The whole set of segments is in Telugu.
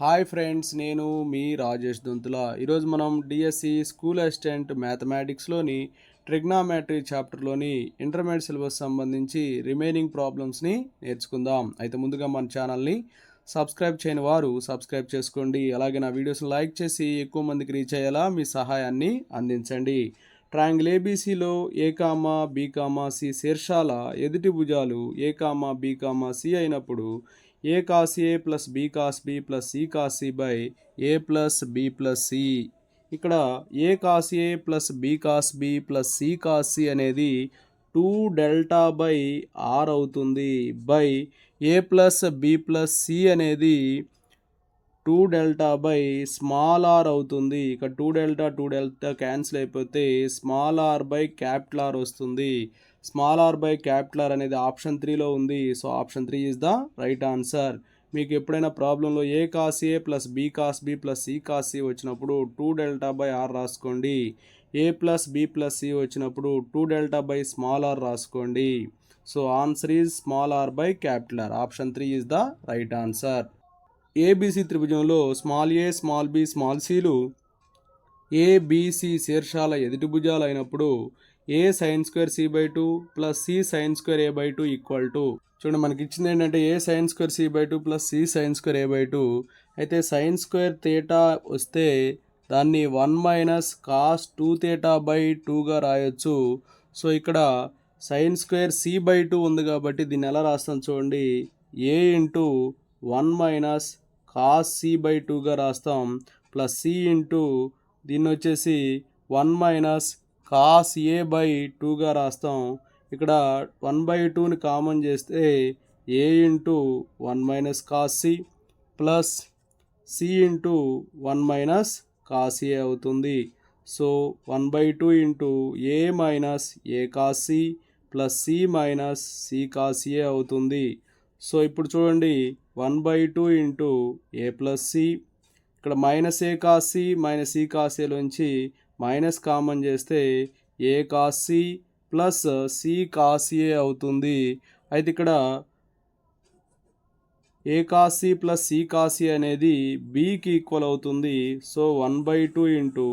హాయ్ ఫ్రెండ్స్, నేను మీ రాజేష్ దొంతుల. ఈరోజు మనం డిఎస్సి స్కూల్ అసిస్టెంట్ మ్యాథమెటిక్స్లోని ట్రిగ్నామెట్రీ చాప్టర్లోని ఇంటర్మీడియట్ సిలబస్ సంబంధించి రిమైనింగ్ ప్రాబ్లమ్స్ని నేర్చుకుందాం. అయితే ముందుగా మన ఛానల్ని సబ్స్క్రైబ్ చేయని వారు సబ్స్క్రైబ్ చేసుకోండి. అలాగే నా వీడియోస్ని లైక్ చేసి ఎక్కువ మందికి రీచ్ అయ్యేలా మీ సహాయాన్ని అందించండి. ట్రయాంగిల్ ఏబీసీలో A comma B comma C శీర్షాల ఎదుటి భుజాలు A comma B comma C అయినప్పుడు A cos A plus B cos B plus C cos C by A plus B plus C. ఇక్కడ A cos A plus B cos B plus C cos C అనేది 2 డెల్టా బై ఆర్ అవుతుంది. By A plus B plus C అనేది 2 డెల్టా బై స్మాల్ ఆర్ అవుతుంది. ఇక 2 డెల్టా క్యాన్సిల్ అయిపోతే small R by capital R వస్తుంది. Small R by capital R అనేది ఆప్షన్ 3లో ఉంది. So option 3 is the right answer. మీకు ఎప్పుడైనా ప్రాబ్లంలో A cos A plus B cos B plus C cos C వచ్చినప్పుడు 2 డెల్టా బై ఆర్ రాసుకోండి. A plus B plus C వచ్చినప్పుడు 2 డెల్టా బై స్మాల్ ఆర్ రాసుకోండి. So answer is small R by capital R. Option 3 is the right answer. ABC త్రిభుజంలో small A small B small సిలు ఏబిసి శీర్షాల ఎదుటి భుజాలు అయినప్పుడు A sine square C by 2 plus C sine square A by 2 equal to. చూడండి, మనకి ఇచ్చింది ఏంటంటే A sine square C by 2 plus C sine square A by 2. అయితే సైన్ స్క్వేర్ థీటా వస్తే దాన్ని 1 మైనస్ కాస్ 2 థీటా బై 2గా రాయొచ్చు. సో ఇక్కడ సైన్ స్క్వేర్ సి బై 2 ఉంది కాబట్టి దీన్ని ఎలా రాస్తాం చూడండి, A into 1 minus cos C by 2గా రాస్తాం. ప్లస్ సి ఇంటూ దీన్ని వచ్చేసి 1 మైనస్ కాస్ ఏ బై 2గా రాస్తాం. ఇక్కడ 1/2ని కామన్ చేస్తే A into 1 minus cos C plus C into 1 minus cos A అవుతుంది. So 1/2 into A minus A cos C plus C minus C cos A అవుతుంది. సో ఇప్పుడు చూడండి, 1/2 ఇంటూ ఏ ప్లస్ సి, ఇక్కడ minus A cos C minus C cos ఏలోంచి మైనస్ కామన్ చేస్తే A cos C plus C cos A అవుతుంది. అయితే ఇక్కడ A cos C plus C cos A అనేది బికి ఈక్వల్ అవుతుంది. So 1/2 into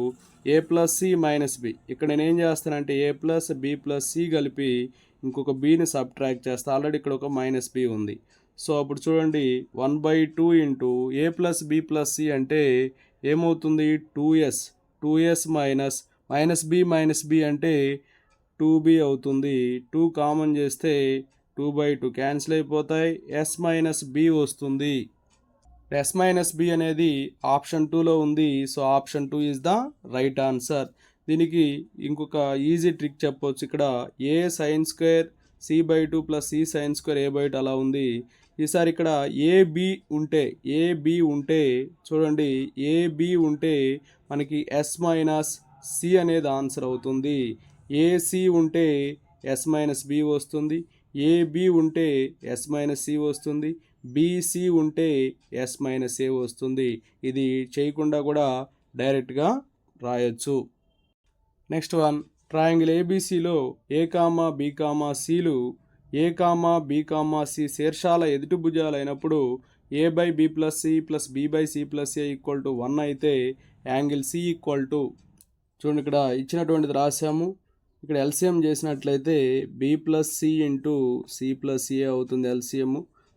A plus C minus B. ఇక్కడ నేనేం చేస్తానంటే A plus B plus C కలిపి ఇంకొక బిని సబ్ట్రాక్ట్ చేస్తాను. ఆల్రెడీ ఇక్కడ ఒక మైనస్ బి ఉంది. సో అప్పుడు చూడండి, 1/2 into A plus B plus C అంటే ఏమవుతుంది, 2s మైనస్ మైనస్ బి అంటే 2b అవుతుంది. 2 కామన్ చేస్తే 2/2 క్యాన్సిల్ అయిపోతాయి. ఎస్ మైనస్ బి వస్తుంది. ఎస్ మైనస్ బి అనేది ఆప్షన్ 2లో ఉంది. So option 2 is the right answer. దీనికి ఇంకొక ఈజీ ట్రిక్ చెప్పవచ్చు. ఇక్కడ A sine square C by 2 plus C sine square A by 2 అలా ఉంది. ఈసారి ఇక్కడ ఏబి ఉంటే చూడండి, ఏబి ఉంటే మనకి ఎస్ మైనస్ సి అనేది ఆన్సర్ అవుతుంది. ఏసి ఉంటే ఎస్ మైనస్ బి వస్తుంది. ఏబి ఉంటే ఎస్ మైనస్ సి వస్తుంది. బీసీ ఉంటే ఎస్ మైనస్ ఏ వస్తుంది. ఇది చేయకుండా కూడా డైరెక్ట్గా రాయొచ్చు. నెక్స్ట్ వన్, ట్రయాంగిల్ ఏబీసీలో ఏ కామా బి కామా సిలు A comma B comma C శీర్షాల ఎదుటి భుజాలు అయినప్పుడు A by B plus C plus B by C plus A equal to 1 అయితే యాంగిల్ సి ఈక్వల్ టు. చూడండి, ఇక్కడ ఇచ్చినటువంటిది రాసాము. ఇక్కడ ఎల్సిఎం చేసినట్లయితే B plus C into C plus A అవుతుంది LCM.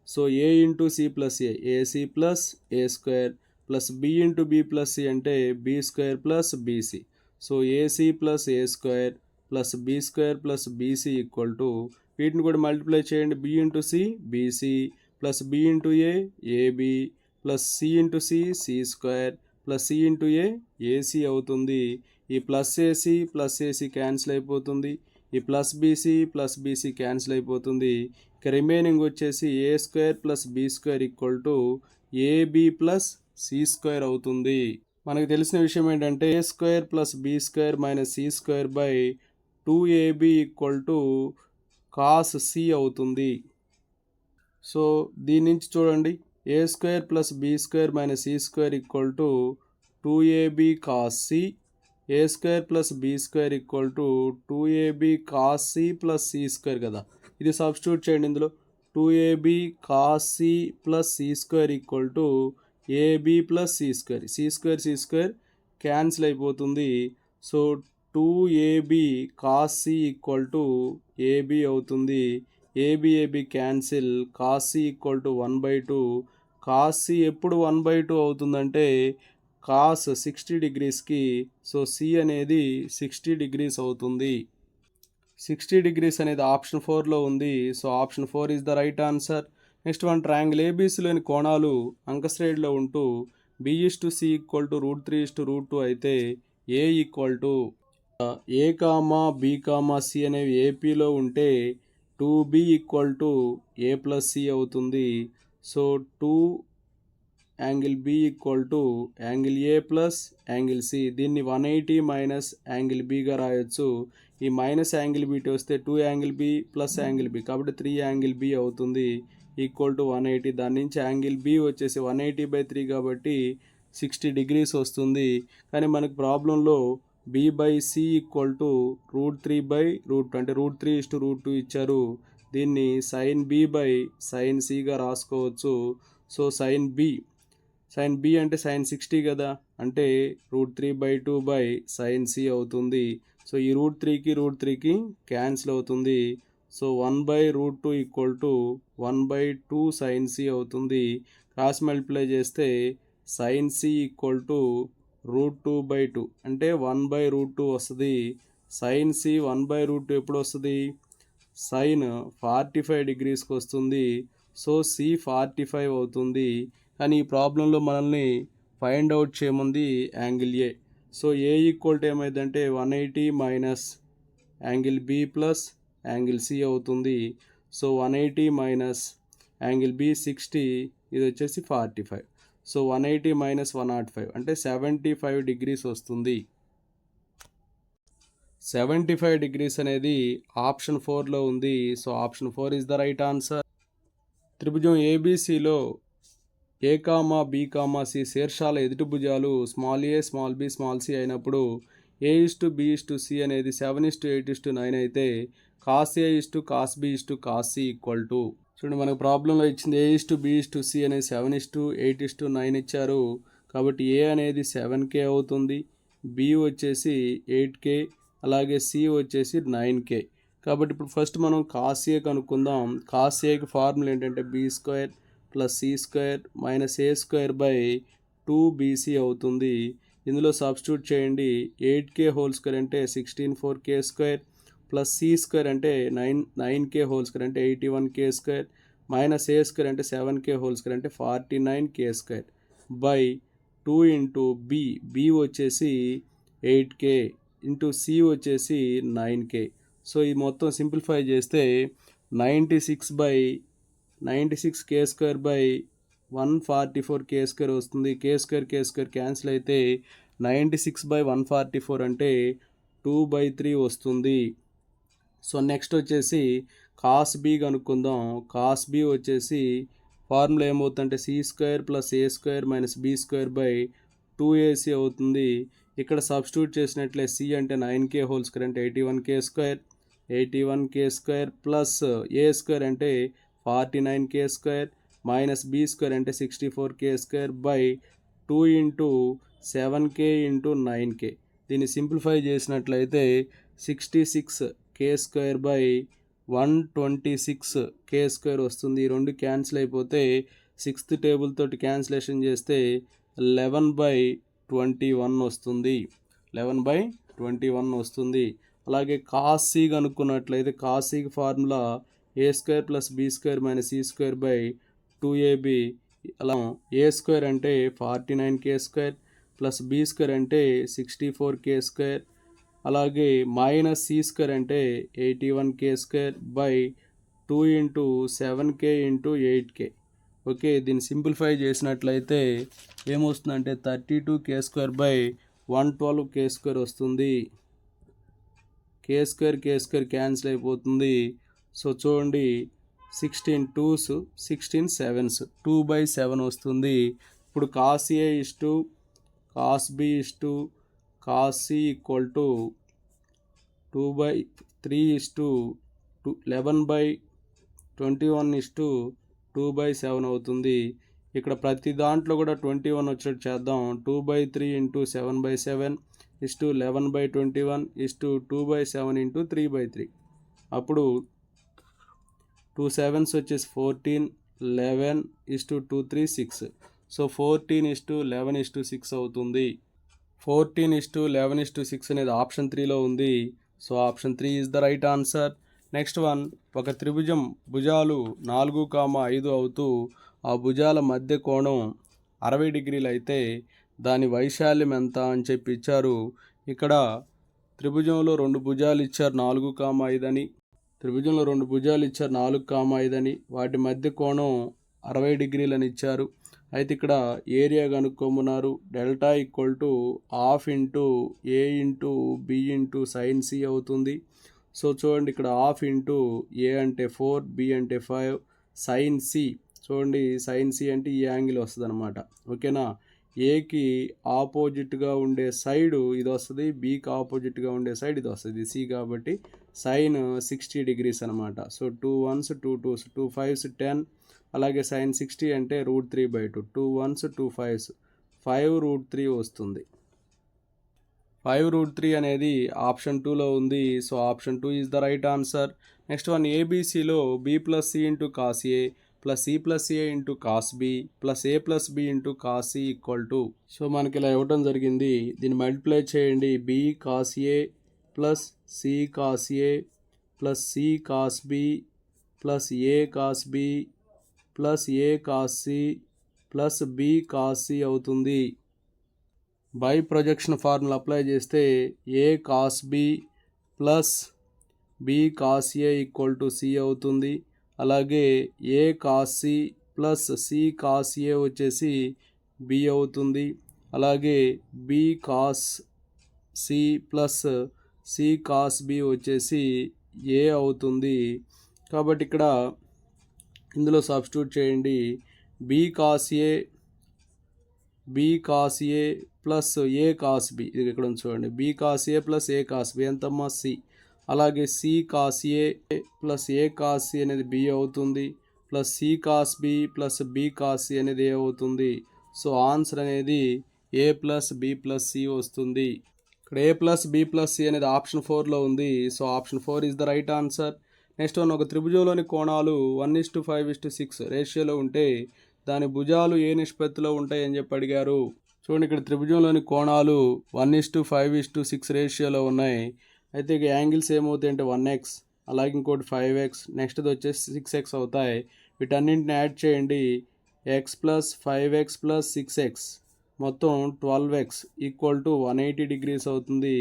So A into C plus AC plus A square plus B into B plus C అంటే B square plus BC. So AC plus A square plus B square plus BC equal to, వీటిని కూడా మల్టిప్లై చేయండి, B into C BC plus B into AB plus C into C square plus C into AC అవుతుంది. ఈ ప్లస్ ఏసీ క్యాన్సిల్ అయిపోతుంది. ఈ ప్లస్ బీసీ క్యాన్సిల్ అయిపోతుంది. ఇక రిమైనింగ్ వచ్చేసి A square plus B square equal to AB plus C square అవుతుంది. మనకు తెలిసిన విషయం ఏంటంటే A square plus B square minus C square by 2ab equal to cos C అవుతుంది. సో దీని నుంచి చూడండి, A square plus B square minus C square equal to 2ab cos C, A square plus B square equal to 2ab cos C plus C square కదా. ఇది సబ్స్టిట్యూట్ చేయండి ఇందులో. 2ab cos C plus C square equal to AB plus C square cancel అయిపోతుంది. So 2ab cos C equal to AB అవుతుంది. AB cancel, cos C equal to 1/2. Cos C ఎప్పుడు 1/2 అవుతుందంటే కాస్ 60 డిగ్రీస్కి. సో సి అనేది 60 డిగ్రీస్ అవుతుంది. 60 డిగ్రీస్ అనేది ఆప్షన్ 4లో ఉంది. So option 4 is the right answer. Next one, triangle ఏబీసీలోని కోణాలు అంకశ్రేణిలో ఉంటూ b/c ఈక్వల్ టు √3:√2 అయితే A equal to A comma B comma C అనేవి ఏపీలో ఉంటే 2b equal to A plus C అవుతుంది. So 2 angle B equal to angle A plus angle C. దీన్ని 180 మైనస్ యాంగిల్ బిగా రాయొచ్చు. ఈ మైనస్ యాంగిల్ బి వస్తే 2 angle B plus angle B, కాబట్టి 3 యాంగిల్ బి అవుతుంది ఈక్వల్ టు 180. దాని నుంచి యాంగిల్ బి వచ్చేసి 180/3 కాబట్టి 60 డిగ్రీస్ వస్తుంది. కానీ మనకు ప్రాబ్లంలో b/c ఈక్వల్ టు √3/√2 అంటే √3:√2 ఇచ్చారు. దీన్ని సైన్ బి బై సైన్ సిగా రాసుకోవచ్చు. సో సైన్ బి అంటే సైన్ 60 కదా, అంటే √3/2/సైన్ సి అవుతుంది. సో ఈ √3కి క్యాన్సిల్ అవుతుంది. So 1/√2 equal to 1/2 sine C అవుతుంది. క్రాస్ మల్టిప్లై చేస్తే సైన్ సి ఈక్వల్ టు √2/2 అంటే 1/√2 వస్తుంది. సైన్ సి 1/√2 ఎప్పుడు వస్తుంది? సైన్ 45 డిగ్రీస్కి వస్తుంది. సో సి 45 అవుతుంది. కానీ ఈ ప్రాబ్లంలో మనల్ని ఫైండ్ అవుట్ చేయమంది angle A. So A equal to ఏమైందంటే 180 minus angle B plus angle C అవుతుంది. సో 180 మైనస్ యాంగిల్ బి 60, ఇది వచ్చేసి 45. సో 180 మైనస్ 105 అంటే 75 డిగ్రీస్ వస్తుంది. 75 డిగ్రీస్ అనేది ఆప్షన్ 4లో ఉంది. So option 4 is the right answer. త్రిభుజం ఏబీసీలో A comma B comma C శీర్షాల ఎదుటి భుజాలు small A small B small C అయినప్పుడు a/b/c అనేది 7:8:9 అయితే కాస్ a/కాస్ b/కాస్ సి ఈక్వల్ టు. చూడండి, మనకు ప్రాబ్లంలో ఇచ్చింది a/b/c అనేది 7:8:9 ఇచ్చారు. కాబట్టి ఏ అనేది 7k అవుతుంది, బి వచ్చేసి 8k, అలాగే సి వచ్చేసి 9k. కాబట్టి ఇప్పుడు ఫస్ట్ మనం కాస్ ఏ కనుక్కుందాం. కాస్ ఏకి ఫార్ములా ఏంటంటే b² plus c² minus a²/2bc అవుతుంది. ఇందులో సబ్స్టిట్యూట్ చేయండి. 8k హోల్ స్క్వేర్ అంటే 16/4k² ప్లస్ c² అంటే 9k² అంటే 81k² మైనస్ a² అంటే 7k హోల్ స్క్వేర్ అంటే 49k² బై 2 ఇంటూ బి వచ్చేసి 8k ఇంటూ సి వచ్చేసి 9k. సో ఈ మొత్తం సింప్లిఫై చేస్తే 96k² వస్తుంది. k² క్యాన్సిల్ అయితే 96/144 అంటే 2/3 వస్తుంది. సో నెక్స్ట్ వచ్చేసి కాస్ బి కనుక్కుందాం. కాస్ బి వచ్చేసి ఫార్ములా ఏమవుతుందంటే c² plus a² minus b²/2ac అవుతుంది. ఇక్కడ సబ్స్టిట్యూట్ చేసినట్లే సి అంటే 9k² అంటే 81k² ప్లస్ a² అంటే 49k² మైనస్ b² అంటే 64k² by 2 into 7k into 9k. దీన్ని సింప్లిఫై చేసినట్లయితే 66k² వస్తుంది. ఈ రెండు క్యాన్సిల్ అయిపోతే 6th టేబుల్ తోటి క్యాన్సిలేషన్ చేస్తే 11/21 వస్తుంది. 11/21 వస్తుంది. అలాగే కాస్ సి కనుక్కున్నట్లయితే కాస్ సికి formula a² plus b² minus c²/2ab. అలా a² అంటే 49k² ప్లస్ b² అంటే 64k², అలాగే మైనస్ c² అంటే 81k² by 2 into 7k into 8k. Okay, దీన్ని సింప్లిఫై చేసినట్లయితే ఏమొస్తుందంటే 32k²/112k² వస్తుంది. k² క్యాన్సిల్ అయిపోతుంది. సో చూడండి, 16 2s 16 7s 2/7 వస్తుంది. ఇప్పుడు cos A is to cos B is to cos C equal to 2/3 11/21 2/7 అవుతుంది. ఇక్కడ ప్రతి దాంట్లో కూడా 21 వచ్చేటట్టు చేద్దాం. 2/3 ఇంటూ 7/7 ఇస్టు 11/21 ఇస్టు 2/7 ఇంటూ 3/3. అప్పుడు 2 7s వచ్చేసి 14, 11 ఇస్టు 2 3 6. సో 14:11:6 అవుతుంది. 14:11:6 అనేది ఆప్షన్ 3లో ఉంది. So option 3 is the right answer. Next one, ఒక త్రిభుజం భుజాలు 4,5 అవుతూ ఆ భుజాల మధ్య కోణం 60 డిగ్రీలు అయితే దాని వైశాల్యం ఎంత అని చెప్పి ఇచ్చారు. ఇక్కడ త్రిభుజంలో 2 భుజాలు ఇచ్చారు 4,5 అని. త్రిభుజంలో 2 భుజాలు ఇచ్చారు 4,5 అని. వాటి మధ్య కోణం 60 డిగ్రీలు అని ఇచ్చారు. అయితే ఇక్కడ ఏరియా కనుక్కోమన్నారు. Delta equal to half into A into B into sine C అవుతుంది. సో చూడండి, ఇక్కడ హాఫ్ ఇంటూ ఏ అంటే 4, బి అంటే 5, సైన్ సి చూడండి, సైన్ సి అంటే ఈ యాంగిల్ వస్తుంది అనమాట. ఓకేనా. ఏకి ఆపోజిట్గా ఉండే సైడ్ ఇది వస్తుంది, బీకి ఆపోజిట్గా ఉండే సైడ్ ఇది వస్తుంది, సి కాబట్టి సైన్ 60 డిగ్రీస్ అనమాట. సో 2 1s 2 2s 2 5s 10, అలాగే సైన్ 60 అంటే √3/2, 2 1s 2 5s 5√3 వస్తుంది. 5√3 అనేది ఆప్షన్ 2లో ఉంది. So option 2 is the right answer. Next one, ఏబీసీలో B plus C into cos A plus C plus A into cos B plus A plus B into cos C equal to. So మనకి ఇలా ఇవ్వడం జరిగింది. దీన్ని మల్టిప్లై చేయండి. B cos A plus C cos A plus C cos B plus A cos B plus A cos C plus B cos C అవుతుంది. బై ప్రొజెక్షన్ ఫార్ములా అప్లై చేస్తే A cos B plus B cos A equal to C అవుతుంది. అలాగే A cos C plus C cos A వచ్చేసి బి అవుతుంది. అలాగే B cos C plus C cos B వచ్చేసి ఏ అవుతుంది. కాబట్టి ఇక్కడ ఇందులో సబ్స్టిట్యూట్ చేయండి. B cos A plus A cos B, ఇది ఇక్కడ చూడండి, B cos A plus A cos B ఎంతమ్మా సి. అలాగే C cos A plus A cos C అనేది బి అవుతుంది. Plus C cos B plus B cos C అనేది ఏ అవుతుంది. సో ఆన్సర్ అనేది A plus B plus C వస్తుంది. ఇక్కడ A plus B plus C అనేది ఆప్షన్ 4లో ఉంది. So option 4 is the right answer. Next one, ఒక త్రిభుజంలోని కోణాలు 1:5:6 రేషియోలో ఉంటే దాని భుజాలు ఏ నిష్పత్తిలో ఉంటాయి అని చెప్పి అడిగారు. చూడండి, ఇక్కడ త్రిభుజంలోని కోణాలు 1:5:6 రేషియోలో ఉన్నాయి. అయితే ఇక యాంగిల్స్ ఏమవుతాయి అంటే 1x, అలాగే ఇంకోటి 5x, నెక్స్ట్ది వచ్చేసి 6x అవుతాయి. వీటన్నింటిని యాడ్ చేయండి. x plus 5x plus 6x మొత్తం 12x ఈక్వల్ టు 180 డిగ్రీస్ అవుతుంది.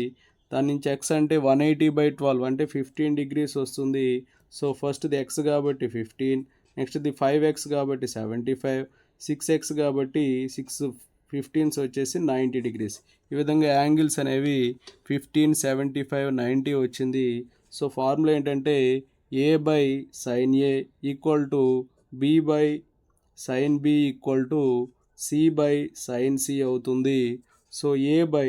దాని నుంచి x అంటే 180/12 అంటే 15 డిగ్రీస్ వస్తుంది. సో ఫస్ట్ది x కాబట్టి 15, నెక్స్ట్ది 5x కాబట్టి 75, 6x కాబట్టి 6 వచ్చేసి 90 డిగ్రీస్. ఈ విధంగా యాంగిల్స్ అనేవి 15, 75, 90 వచ్చింది. సో ఫార్ములా ఏంటంటే A by sine A equal to B by sine B equal to C by sine C అవుతుంది. సో ఏ బై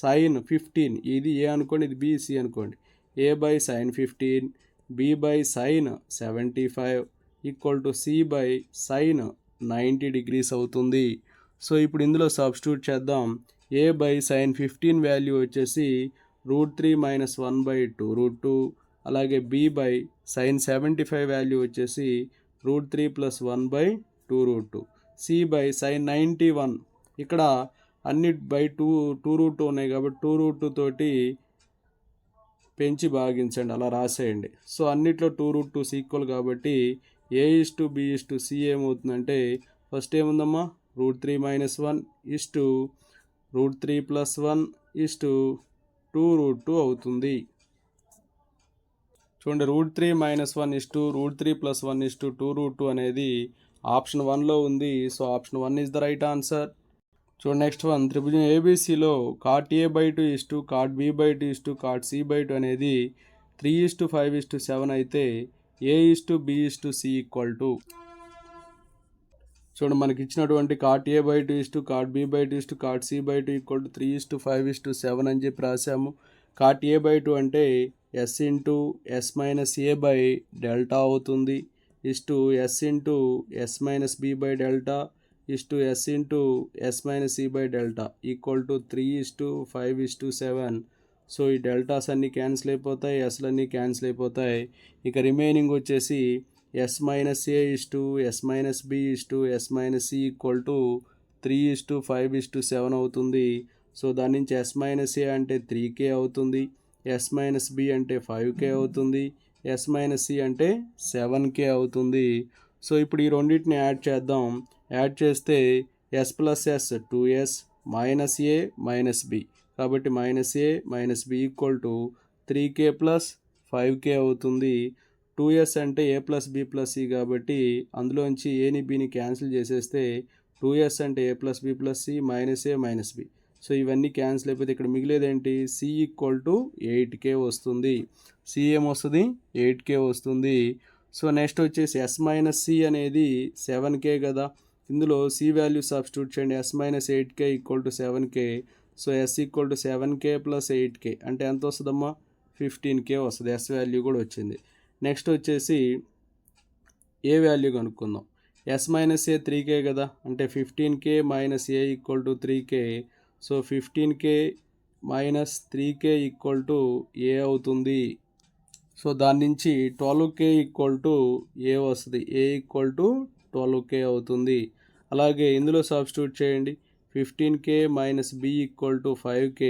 సైన్ 15, ఇది ఏ అనుకోండి, ఇది బి అనుకోండి. A by sine 15, B by sine 75 equal to C by sine 90 degrees అవుతుంది. సో ఇప్పుడు ఇందులో సబ్స్టిట్యూట్ చేద్దాం. ఏ బై సైన్ 15 వాల్యూ వచ్చేసి √3 - 1/2 √2, అలాగే బి బై సైన్ 75 వాల్యూ వచ్చేసి √3 + 1/2 √2, సి బై సైన్ 91. ఇక్కడ అన్ని బై 2√2 ఉన్నాయి కాబట్టి 2√2 తోటి పెంచి భాగించండి, అలా రాసేయండి. సో అన్నిట్లో 2√2 ఈక్వల్ కాబట్టి A:B:C ఏమవుతుందంటే ఫస్ట్ ఏముందమ్మా √3 - 1 √3 + 1 2√2 అవుతుంది. చూడండి, √3 - 1 √3 + 1 2√2 అనేది ఆప్షన్ 1లో ఉంది. So option 1 is the right answer. చూడండి, నెక్స్ట్ వన్, త్రిభుజం ఏబీసీలో cot A/2 cot B/2 cot C/2 అనేది 3:5:7 అయితే A:B:C ఈక్వల్ టు. చూడండి, మనకి ఇచ్చినటువంటి cot A/2 cot B/2 cot C/2 equal to 3:5:7 అని చెప్పి రాసాము. కాట్ A/2 అంటే S into S minus A by delta అవుతుంది. S into S minus B by delta is to s into s minus e by delta equal to 3:5:7. So ఈ డెల్టాస్ అన్నీ క్యాన్సిల్ అయిపోతాయి, ఎస్లన్నీ క్యాన్సిల్ అయిపోతాయి. ఇక రిమైనింగ్ వచ్చేసి S minus A is to S minus B is to S minus C equal to 3:5:7 అవుతుంది. సో దాని నుంచి ఎస్ మైనస్ ఏ అంటే 3k అవుతుంది, ఎస్ మైనస్ బి అంటే 5k అవుతుంది, ఎస్ మైనస్ సి అంటే 7k అవుతుంది. సో ఇప్పుడు ఈ రెండింటిని యాడ్ చేద్దాం. యాడ్ చేస్తే S plus S 2s minus A minus B, కాబట్టి minus A minus B equal to 3k plus 5k అవుతుంది. 2s అంటే A plus B plus C కాబట్టి అందులోంచి ఏని బిని క్యాన్సిల్ చేసేస్తే 2s అంటే A plus B plus C minus A minus B. So ఇవన్నీ క్యాన్సిల్ అయిపోతే ఇక్కడ మిగిలేదేంటి, సి ఈక్వల్ టు 8k వస్తుంది. సి ఏమొస్తుంది, 8k వస్తుంది. సో నెక్స్ట్ వచ్చేసి ఎస్ మైనస్ సి అనేది 7k కదా, ఇందులో సి వాల్యూ సబ్స్టిట్యూట్ చేయండి. S minus 8k equal to 7k. So S equal to 7k plus 8k అంటే ఎంత వస్తుందమ్మా, 15k వస్తుంది. ఎస్ వాల్యూ కూడా వచ్చింది. నెక్స్ట్ వచ్చేసి ఏ వాల్యూ కనుక్కుందాం. ఎస్ మైనస్ ఏ 3k కదా, అంటే 15k minus A equal to 3k. So 15k minus 3k equal to A అవుతుంది. సో దాని నుంచి 12k ఈక్వల్ టు ఏ వస్తుంది, ఏ ఈక్వల్ టు 12k అవుతుంది. అలాగే ఇందులో సబ్స్టిట్యూట్ చేయండి. 15k minus B equal to 5k,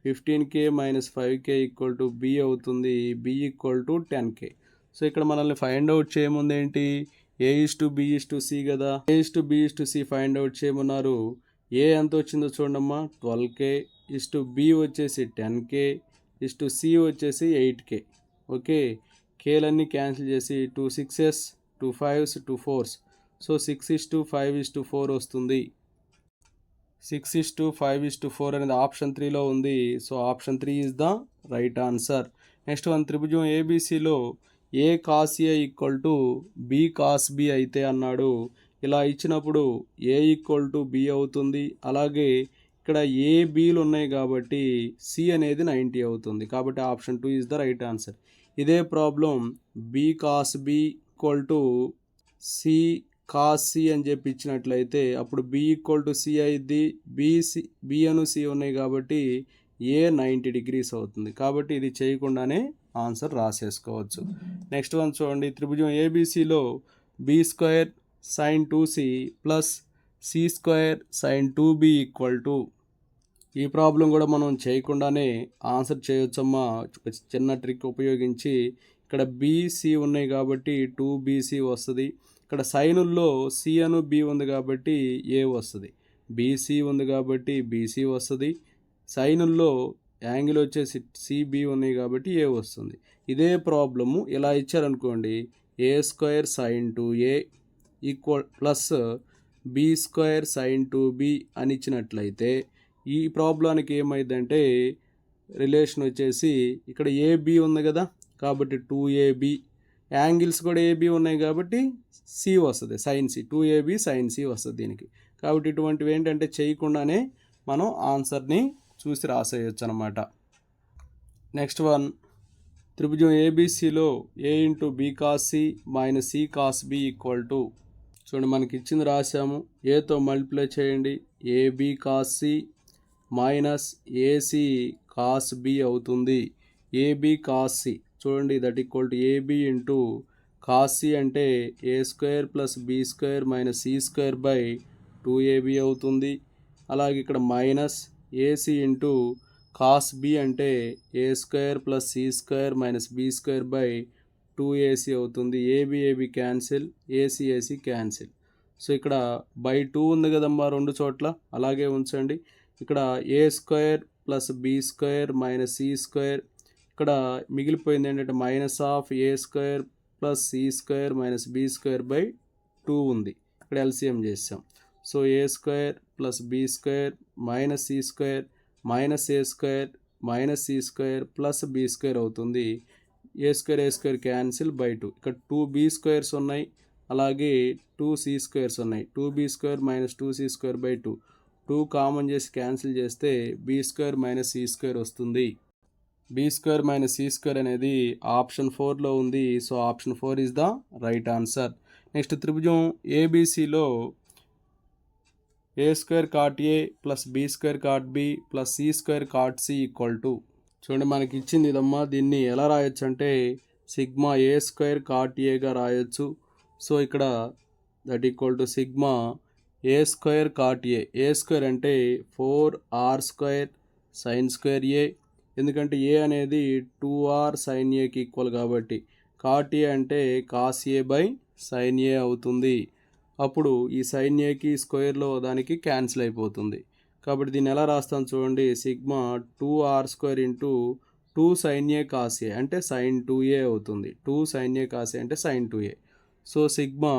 15k minus 5k equal to B అవుతుంది, B equal to 10k. So ఇక్కడ మనల్ని ఫైండ్ అవుట్ చేయముంది ఏంటి, A is to B is to C కదా, A is to B is to C find out చేయమన్నారు. ఏ ఎంత వచ్చిందో చూడమ్మా, 12k, ఇస్ టు బి వచ్చేసి 10k, ఇస్ టు సి వచ్చేసి 8k. ఓకే, కేలన్నీ క్యాన్సిల్ చేసి 2 6s 2 5s 2 4s. సో 6:5:4 వస్తుంది. 6:5:4 అనేది ఆప్షన్ 3లో ఉంది. So option 3 is the right answer. Next one, త్రిభుజం ఏబిసిలో A cos A equal to B cos B అయితే అన్నాడు. ఇలా ఇచ్చినప్పుడు ఏ ఈక్వల్ టు బి అవుతుంది. అలాగే ఇక్కడ ఏ బీలు ఉన్నాయి కాబట్టి సి అనేది 90 అవుతుంది. కాబట్టి option 2 is the right answer. ఇదే problem B cos B equal to C cos C అని చెప్పి ఇచ్చినట్లయితే అప్పుడు బి ఈక్వల్ టు సి అయింది. బి అను సి ఉన్నాయి కాబట్టి ఏ 90 డిగ్రీస్ అవుతుంది. కాబట్టి ఇది చేయకుండానే ఆన్సర్ రాసేసుకోవచ్చు. నెక్స్ట్ వన్ చూడండి, త్రిభుజం ఏబిసిలో B square sine 2c plus C square sine 2b equal to, ఈ ప్రాబ్లం కూడా మనం చేయకుండానే ఆన్సర్ చేయొచ్చమ్మా. చిన్న ట్రిక్ ఉపయోగించి ఇక్కడ బీసీ ఉన్నాయి కాబట్టి 2bc వస్తుంది. ఇక్కడ సైనుల్లో సి అను బి ఉంది కాబట్టి ఏ వస్తుంది, బీసీ ఉంది కాబట్టి బీసీ వస్తుంది. సైనుల్లో యాంగిల్ వచ్చేసి సిబి ఉన్నాయి కాబట్టి ఏ వస్తుంది. ఇదే ప్రాబ్లము ఇలా ఇచ్చారనుకోండి, A square sine 2a equal plus B square sine 2b అని ఇచ్చినట్లయితే ఈ ప్రాబ్లానికి ఏమైందంటే రిలేషన్ వచ్చేసి ఇక్కడ ఏబి ఉంది కదా కాబట్టి 2ab, యాంగిల్స్ కూడా ఏబి ఉన్నాయి కాబట్టి సి వస్తుంది, sign C, 2ab sign C వస్తుంది దీనికి. కాబట్టి ఇటువంటివి ఏంటంటే చేయకుండానే మనం ఆన్సర్ని చూసి రాసేయచ్చు అనమాట. నెక్స్ట్ వన్, త్రిభుజం ఏబిసిలో A into B cos C minus C cos B equal to, చూడండి మనకి ఇచ్చింది రాసాము, ఏతో మల్టిప్లై చేయండి, AB cos C minus AC cos B అవుతుంది. ఏబి కాస్ సి చూడండి that equal to AB into cos C అంటే A square plus B square minus C square by 2ab అవుతుంది. అలాగే ఇక్కడ minus AC into cos B అంటే A square plus C square minus B square by 2ac అవుతుంది. AB cancel, AC cancel. So ఇక్కడ బై 2 ఉంది కదమ్మా రెండు చోట్ల, అలాగే ఉంచండి. ఇక్కడ A square plus B square minus C square, ఇక్కడ మిగిలిపోయింది ఏంటంటే minus of A square plus C square minus B square by 2 ఉంది. ఇక్కడ ఎల్సిఎం చేసాం. So A square plus B square minus C square minus A square minus C square plus B square అవుతుంది. A square cancel by 2. ఇక్కడ 2b స్క్వేర్స్ ఉన్నాయి, అలాగే 2c స్క్వేర్స్ ఉన్నాయి. 2b square minus 2c square by 2, 2 common చేసి క్యాన్సిల్ చేస్తే B square minus C square వస్తుంది. B square minus C square అనేది ఆప్షన్ 4లో ఉంది. So option 4 is the right answer. Next త్రిభుజం ఏబిసిలో A square cot A plus B square cot B plus C square cot C equal to, చూడండి మనకి ఇచ్చింది ఇదమ్మా, దీన్ని ఎలా రాయొచ్చు అంటే సిగ్మా ఏ స్క్వేర్ కాట్ ఏగా రాయొచ్చు. సో ఇక్కడ that equal to sigma A square cot A square అంటే 4r స్క్వేర్ సైన్ స్క్వేర్ ఏ, ఎందుకంటే ఏ అనేది 2r సైన్ ఏకి ఈక్వల్ కాబట్టి, కాట్ ఏ అంటే కాస్ ఏ బై సైన్ ఏ అవుతుంది. అప్పుడు ఈ సైన్ ఏకి స్క్వేర్లో దానికి క్యాన్సిల్ అయిపోతుంది. కాబట్టి దీన్ని ఎలా రాస్తాను చూడండి, sigma 2r square into 2 sine A cos A అంటే సైన్ 2a అవుతుంది. 2 సైన్ ఏ కాస్ ఏ అంటే sine 2a. So sigma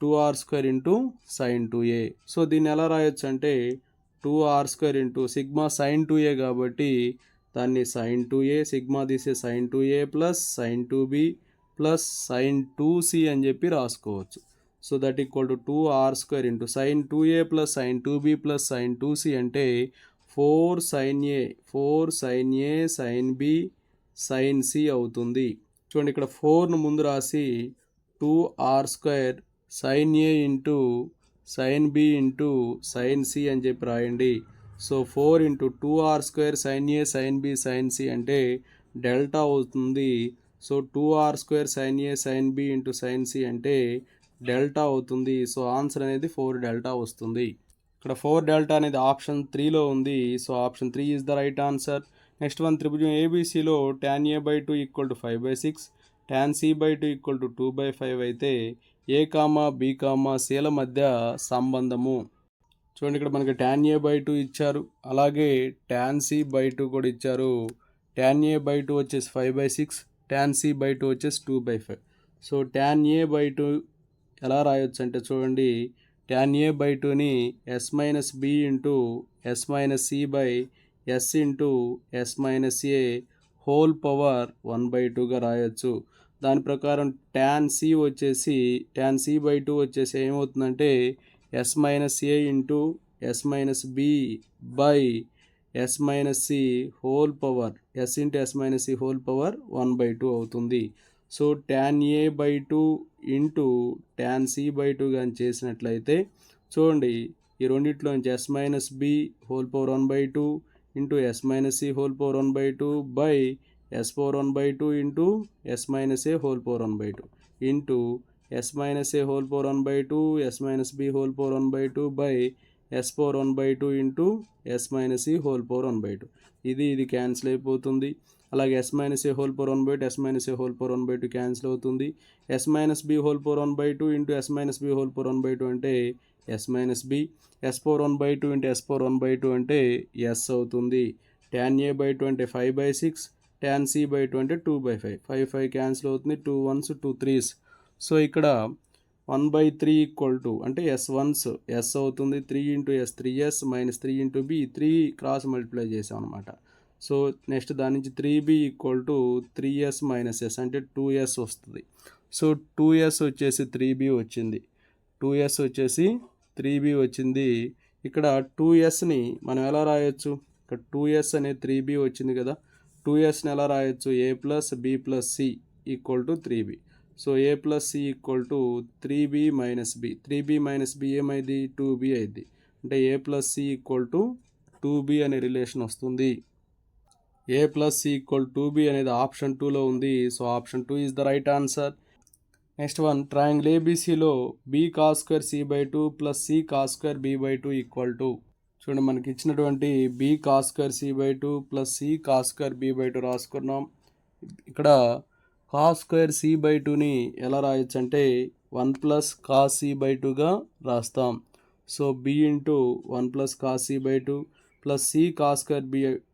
2r square into sine 2a. So దీన్ని ఎలా రాయొచ్చు అంటే 2r square into sigma sign 2a కాబట్టి దాన్ని సైన్ 2a, సిగ్మా తీసే sine 2a plus sine 2b plus sine 2c అని చెప్పి రాసుకోవచ్చు. So that equal to 2r square into sine 2a plus sine 2b plus sine 2c అంటే 4 sine A, 4 sine A sine B sine C అవుతుంది. చూడండి ఇక్కడ 4ను ముందు రాసి 2r square sine A into sine B into sine C అని చెప్పి రాయండి. So 4 into 2r square sine A sine B sine C అంటే డెల్టా అవుతుంది. So 2r square sine A sine B into sine C అంటే డెల్టా అవుతుంది. సో ఆన్సర్ అనేది 4 డెల్టా వస్తుంది. ఇక్కడ 4 డెల్టా అనేది ఆప్షన్ 3లో ఉంది. So option 3 is the right answer. Next one, త్రిభుజం ఏబీసీలో tan a/2 equal to 5/6, tan c/2 equal to 2/5 అయితే ఏ కామా బి కామా సిల మధ్య సంబంధము. చూడండి ఇక్కడ మనకి tan a/2 ఇచ్చారు, అలాగే tan c/2 కూడా ఇచ్చారు. tan a/2 వచ్చేసి 5/6, tan c/2 వచ్చేసి 2/5. సో tan a/2 ఎలా రాయొచ్చు అంటే చూడండి, tan a/2ని s minus B into S minus C by S into S minus A whole power 1/2గా రాయొచ్చు. దాని ప్రకారం tan c/2 వచ్చేసి ఏమవుతుందంటే S minus A into S minus B by S minus C whole power S into S minus C whole power 1/2 అవుతుంది. So tan a/2 into tan c/2 కానీ చేసినట్లయితే చూడండి, ఈ రెండిట్లో నుంచి S minus B whole power 1/2 into S minus C whole power 1/2 by S power 1/2 into S minus A whole power 1/2 into S minus A whole power 1/2 S minus B whole power 1/2 by S power 1/2 into S minus E whole power 1/2. ఇది క్యాన్సిల్ అయిపోతుంది. అలాగే S minus A whole power 1/2 S minus A whole power 1/2 cancel అవుతుంది. Yes minus B whole power 1/2 into S minus B whole power 1/2 అంటే S minus B, S power 1/2 into S power 1/2 అంటే ఎస్ అవుతుంది. tan a/2 అంటే 5/6, tan c/2 అంటే 2/5. 5 క్యాన్సిల్ అవుతుంది, 2 1s 2 3s. సో ఇక్కడ 1/3 ఈక్వల్ టు అంటే ఎస్ వన్స్ ఎస్ అవుతుంది, 3 into S 3s minus 3 into B 3 cross multiply చేసాం అనమాట. సో నెక్స్ట్ దాని నుంచి 3b equal to 3s minus yes అంటే 2s వస్తుంది. సో 2s వచ్చేసి 3b వచ్చింది, 2s వచ్చేసి 3b వచ్చింది. ఇక్కడ 2sని మనం ఎలా రాయొచ్చు, ఇక్కడ 2s అనేది 3b వచ్చింది కదా, 2sని ఎలా రాయొచ్చు, a plus b plus C equal to 3b. So a plus C equal to 3b minus B, 3b minus B ఏమైంది 2b అయింది, అంటే a plus C equal to 2b అనే రిలేషన్ వస్తుంది. a plus C equal 2b అనేది ఆప్షన్ 2లో ఉంది. So option 2 is the right answer. Next one, triangle ఏబీసీలో B cos square c/2 plus C cos square b/2 equal to, చూడండి మనకి ఇచ్చినటువంటి B cos square c/2 plus C cos square b/2 రాసుకున్నాం. ఇక్కడ కాస్ స్క్వేర్ c/2ని ఎలా రాయొచ్చు అంటే 1 ప్లస్ కాస్ c/2గా రాస్తాం. So B into 1 plus cos c/2 plus C cos square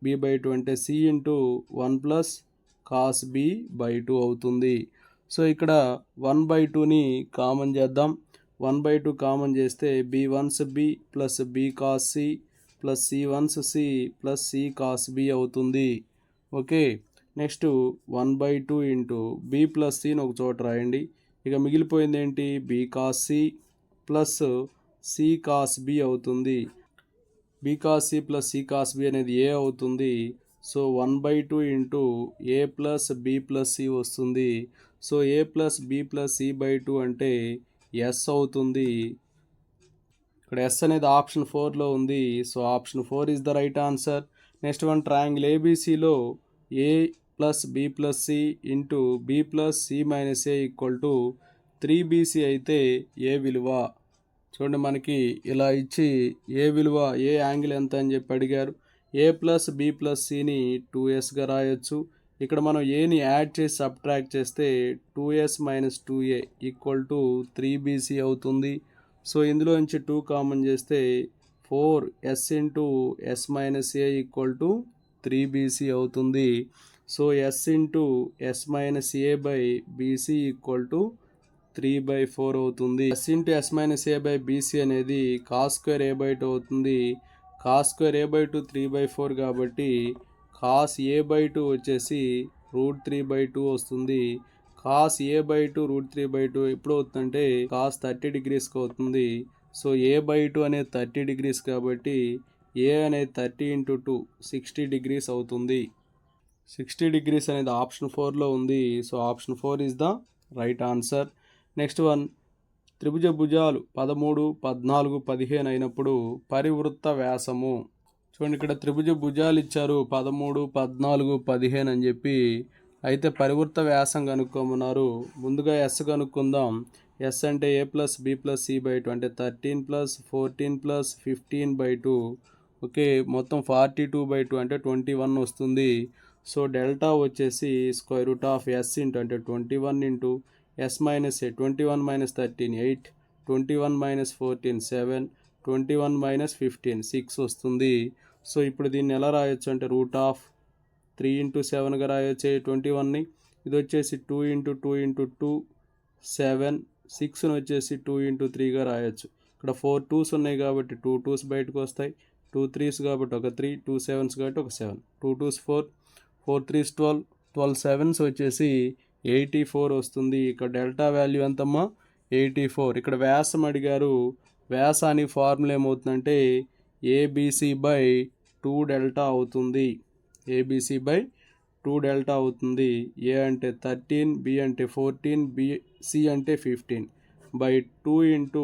b/2 అంటే C into 1 plus cos b/2 అవుతుంది. సో ఇక్కడ 1/2ని కామన్ చేద్దాం. 1/2 కామన్ చేస్తే B ones B plus B cos C plus C ones C plus C cos B అవుతుంది. Okay, next 1/2 into B plus సిని ఒక చోట రాయండి. ఇక మిగిలిపోయింది ఏంటి, B cos C plus C cos B అవుతుంది. B cos C plus C cos B అనేది ఏ అవుతుంది. So 1/2 into A plus B plus C వస్తుంది. So A plus B plus సి/2 అంటే ఎస్ అవుతుంది. ఇక్కడ ఎస్ అనేది ఆప్షన్ 4లో ఉంది. So option 4 is the right answer. Next one, triangle ఏబీసీలో A plus B plus C into B plus C minus A equal to 3bc అయితే ఏ విలువ? చూడండి, మనకి ఇలా ఇచ్చి ఏ విలువ, ఏ యాంగిల్ ఎంత అని చెప్పి అడిగారు. ఏ ప్లస్ బి ప్లస్ సిని 2sగా రాయొచ్చు. ఇక్కడ మనం ఏని యాడ్ చేసి సబ్ట్రాక్ట్ చేస్తే 2s minus 2a equal to 3bc అవుతుంది. సో ఇందులో నుంచి 2 కామన్ చేస్తే 4s into S minus A equal to 3bc అవుతుంది. So S into S minus A by BC equal to 3/4 అవుతుంది. S into S minus A by BC అనేది కాస్ స్క్వేర్ ఏ బై 2 అవుతుంది. కాస్ స్క్వేర్ ఏ బై 2 3/4 కాబట్టి కాస్ ఏ బై 2 వచ్చేసి √3/2 వస్తుంది. కాస్ ఏ బై 2 √3/2 ఎప్పుడు అవుతుందంటే కాస్ 30 డిగ్రీస్కి అవుతుంది. సో ఏ బై 2 అనేది 30 డిగ్రీస్ కాబట్టి ఏ అనేది 30 ఇంటూ 2 60 డిగ్రీస్ అవుతుంది. 60 డిగ్రీస్ అనేది ఆప్షన్ 4లో ఉంది. So option 4 is the right answer. Next one, త్రిభుజ భుజాలు 13, 14, 15 అయినప్పుడు పరివృత్త వ్యాసము. చూడండి, ఇక్కడ త్రిభుజ భుజాలు ఇచ్చారు 13, 14, 15 అని చెప్పి. అయితే పరివృత్త వ్యాసం కనుక్కోమన్నారు. ముందుగా ఎస్ కనుక్కుందాం. ఎస్ అంటే A plus B plus C by 2 అంటే 13 ప్లస్ 14 ప్లస్ 15/2. ఓకే, మొత్తం 42/2 అంటే 21 వస్తుంది. సో డెల్టా వచ్చేసి square root of S into అంటే 21 into S minus A, 21 minus 13 8, 21 minus 14 7, 21 minus 15 6 వస్తుంది. సో ఇప్పుడు దీన్ని ఎలా రాయొచ్చు అంటే రూట్ ఆఫ్ 3 ఇంటూ 7గా రాయొచ్చు 21ని. ఇది వచ్చేసి 2 ఇంటూ 2 ఇంటూ 2 7, 6ను వచ్చేసి 2 ఇంటూ 3గా రాయొచ్చు. ఇక్కడ 4 2s ఉన్నాయి కాబట్టి 2 2s బయటకు వస్తాయి. 2 3s కాబట్టి ఒక 3, 2 7s కాబట్టి ఒక 7, 2 2s 4, 4 3s 12, 12 7s వచ్చేసి 84 వస్తుంది. ఇక్కడ డెల్టా వాల్యూ ఎంతమ్మా? 84. ఇక్కడ వ్యాసం అడిగారు. వ్యాసానికి ఫార్ములా ఏమవుతుందంటే ఏబీసీ బై 2 డెల్టా అవుతుంది. ఏబీసీ బై 2 డెల్టా అవుతుంది. ఏ అంటే 13, బి అంటే 14, సి అంటే 15 by 2 into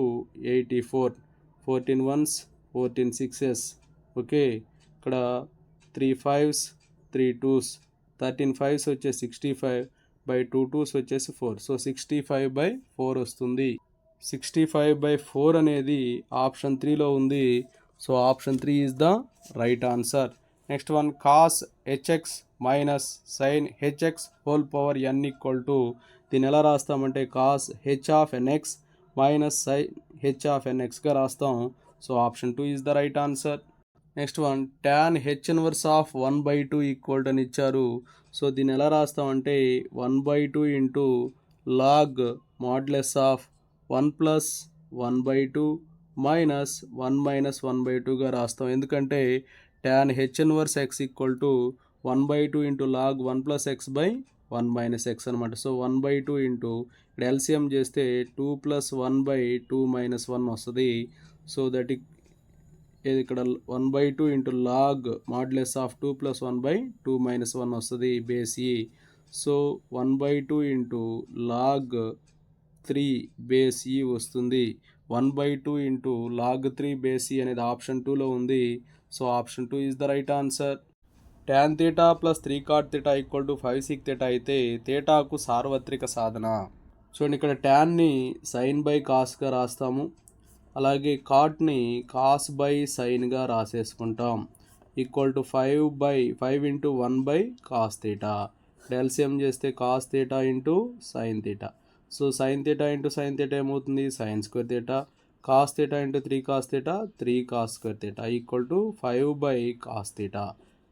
84. 14 1s, 14 6s. Okay, ఇక్కడ 3 5s, 3 2s, 13 5s వచ్చే 65 బై 2 2s వచ్చేసి 4. సో 65/4 వస్తుంది. 65/4 అనేది ఆప్షన్ 3లో ఉంది. So option 3 is the right answer. Next one, cos HX minus sine HX whole power N equal to, దీన్ని ఎలా రాస్తామంటే cos H of NX minus sine H of ఎన్ఎక్స్గా రాస్తాం. So option 2 is the right answer. Next one, tan H inverse of 1/2 equal to అని ఇచ్చారు. సో దీన్ని ఎలా రాస్తామంటే 1/2 into log modulus of 1 plus 1/2 minus 1 minus 1/2గా రాస్తాం. ఎందుకంటే tan H inverse X equal to 1/2 into log 1 plus X by 1 minus X అనమాట. సో 1/2 ఇంటూ ఇక్కడ ఎల్సిఎం చేస్తే 2 ప్లస్ 1/2 మైనస్ 1 వస్తుంది. సో దట్ ఇక్కడ 1/2 into log modulus of 2 plus 1/2 minus 1 వస్తుంది బేస్ ఈ. సో 1/2 ఇంటూ లాగ్ 3 బేస్ ఈ వస్తుంది. 1/2 ఇంటూ లాగ్ 3 బేస్ ఈ అనేది ఆప్షన్ 2లో ఉంది. So option 2 is the right answer. tan θ plus 3 cot θ equal to 5 sec θ అయితే θకు సార్వత్రిక సాధన. చూడండి, ఇక్కడ ట్యాన్ని సైన్ బై కాస్గా రాస్తాము. అలాగే కాట్ని కాస్ బై సైన్గా రాసేసుకుంటాం. Equal to 5 into 1 cos θ. LCM చేస్తే cos θ into sine θ. So sine θ into sine θ ఏమవుతుంది? Sine square θ. Cos θ into 3 cos θ 3 cos square θ equal to 5 cos θ.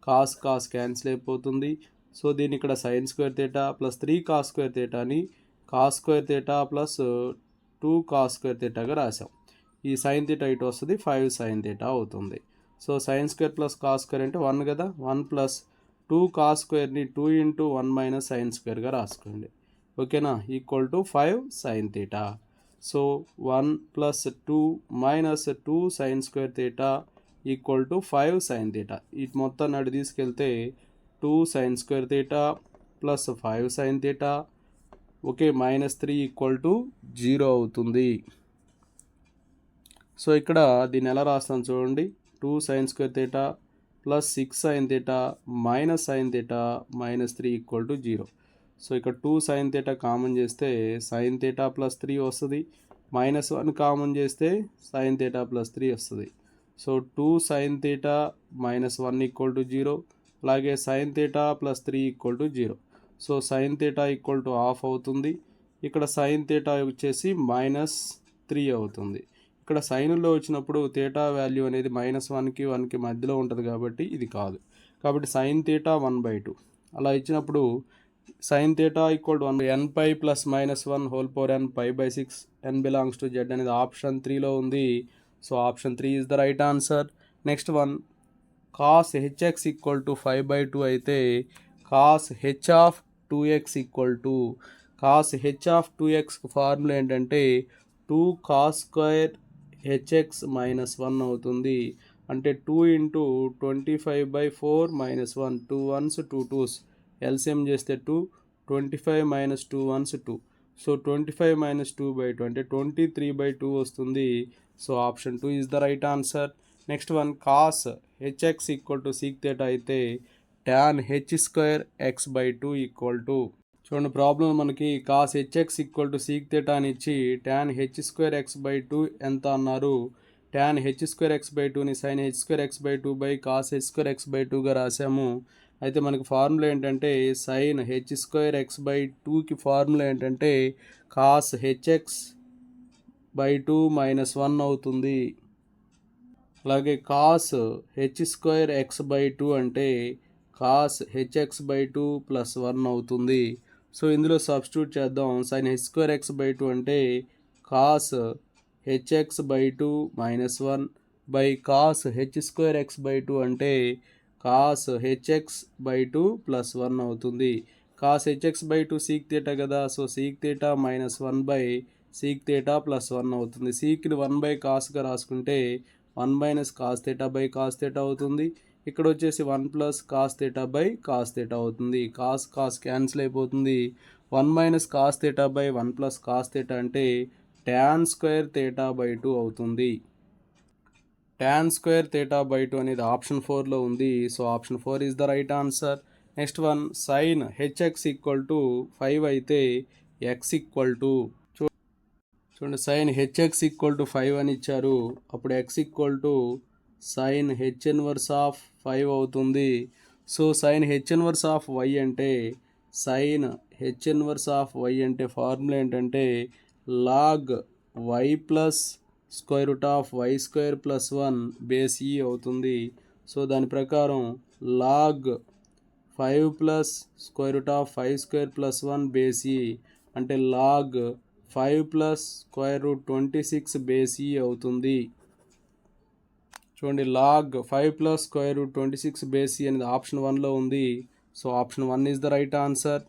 Cos cancel అయిపోతుంది. సో దీన్ని ఇక్కడ sine square θ plus 3 cos square θని cos square θ plus 2 cos square θగా రాసాం. ఈ సైన్ θ ఇటు వస్తుంది, 5 సైన్ θ అవుతుంది. So sine square plus cos square అంటే 1 కదా, 1 ప్లస్ 2 కాస్ స్క్వేర్ని 2 ఇంటూ 1 మైనస్ సైన్ స్క్వేర్గా రాసుకోండి. ఓకేనా, equal to 5 sine θ. So 1 plus 2 minus 2 sine square θ equal to 5 sine θ. ఇటు మొత్తం నాడు తీసుకెళ్తే 2 sine square θ plus 5 sine θ, okay, -3 equal to 0 అవుతుంది. సో ఇక్కడ దీన్ని ఎలా రాస్తాను చూడండి, 2 sin square theta plus 6 sin theta minus sin theta minus 3 equal to 0. So ఇక్కడ 2 sin theta కామన్ చేస్తే sin theta ప్లస్ 3 వస్తుంది, మైనస్ 1 కామన్ చేస్తే sin theta ప్లస్ 3 వస్తుంది. So 2 sin theta minus 1 equal to 0, అలాగే sin theta plus 3 equal to 0. So sin theta equal to half అవుతుంది, ఇక్కడ sin theta వచ్చేసి మైనస్ 3 అవుతుంది. ఇక్కడ సైన్లో వచ్చినప్పుడు థీటా వాల్యూ అనేది -1కి 1కి మధ్యలో ఉంటుంది కాబట్టి ఇది కాదు. కాబట్టి sin theta 1/2 అలా ఇచ్చినప్పుడు sin theta equal to 1 n pi plus -1 whole power n π/6 n belongs to z అనేది ఆప్షన్ 3లో ఉంది. So option 3 is the right answer. Next one, cos hx equal to 5/2 అయితే cos h of 2x equal to cos h of 2x formula ఏంటంటే 2 cos స్క్వేర్ hx మైనస్ 1 అవుతుంది. అంటే 2 into 25/4 minus 1, 2 1s 2 2s, LCM చేస్తే 2, 25 మైనస్ 2 1s 2. సో 25 మైనస్ 2/2 అంటే 23/2 వస్తుంది. So option 2 is the right answer. Next one, cos hx equal to sec theta అయితే tan h²x/2 ఈక్వల్ టు, చూడండి ప్రాబ్లం మనకి cos hx equal to sec theta అని ఇచ్చి tan h²x/2 ఎంత అన్నారు. tan h²x/2ని sin h²x/2 by cos h²x/2గా రాసాము. అయితే మనకి ఫార్ములా ఏంటంటే sin h²x/2కి ఫార్ములా ఏంటంటే cos hx/2 మైనస్ 1 అవుతుంది. అలాగే cos h²x/2 అంటే cos hx/2 ప్లస్ 1 అవుతుంది. సో ఇందులో సబ్స్టిట్యూట్ చేద్దాం. sin h²x/2 అంటే cos hx/2 minus 1 by cos h²x/2 అంటే cos hx/2 ప్లస్ 1 అవుతుంది. cos hx/2 sec theta కదా, so sec theta minus 1 by sec theta plus 1 అవుతుంది. secని 1/cosగా రాసుకుంటే 1 minus cos theta by cos theta అవుతుంది. ఇక్కడ వచ్చేసి 1 plus cos theta by cos theta అవుతుంది. cos క్యాన్సిల్ అయిపోతుంది. 1 minus cos theta by 1 plus cos theta అంటే tan స్క్వేర్ theta/2 అవుతుంది. tan స్క్వేర్ theta/2 అనేది ఆప్షన్ 4లో ఉంది. So option 4 is the right answer. Next one, sin hx equal to 5 అయితే x ఈక్వల్ టు, చూడండి sin hx ఈక్వల్ టు 5 అని ఇచ్చారు. అప్పుడు x equal to sin h inverse of 5 అవుతుంది. So sin h inverse of y అంటే sin h inverse of y అంటే ఫార్ములా ఏంటంటే log y plus square root of y² plus 1 base e అవుతుంది. సో దాని ప్రకారం log 5 plus square root of 5² plus 1 base e అంటే log 5 plus square root 26 base e అవుతుంది. చూడండి log 5 plus square root 26 base e అనేది ఆప్షన్ 1లో ఉంది. So option 1 is the right answer.